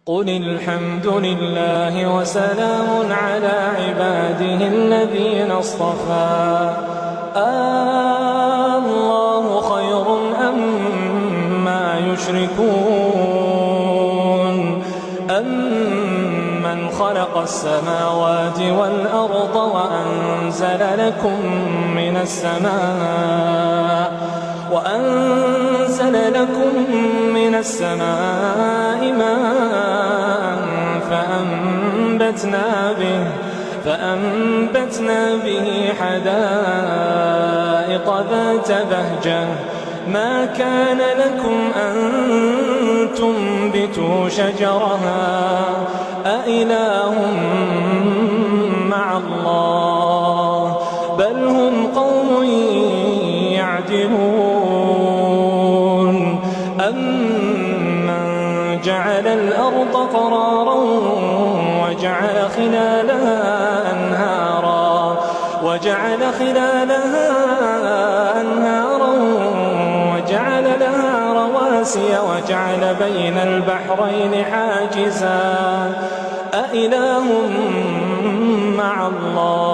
قل الحمد لله وسلام على عباده الذين اصطفى الله خير أما يشركون أمن خلق السماوات والأرض وأنزل لكم من السماء ماء فأنبتنا به حدائق ذات بهجة ما كان لكم أن تنبتوا شجرها أإله مع الله بل هم قوم يعدلون أمن جعل الأرض قرارا وجعل خلالها أنهارا وجعل لها رواسي وجعل بين البحرين حاجزا أإله مع الله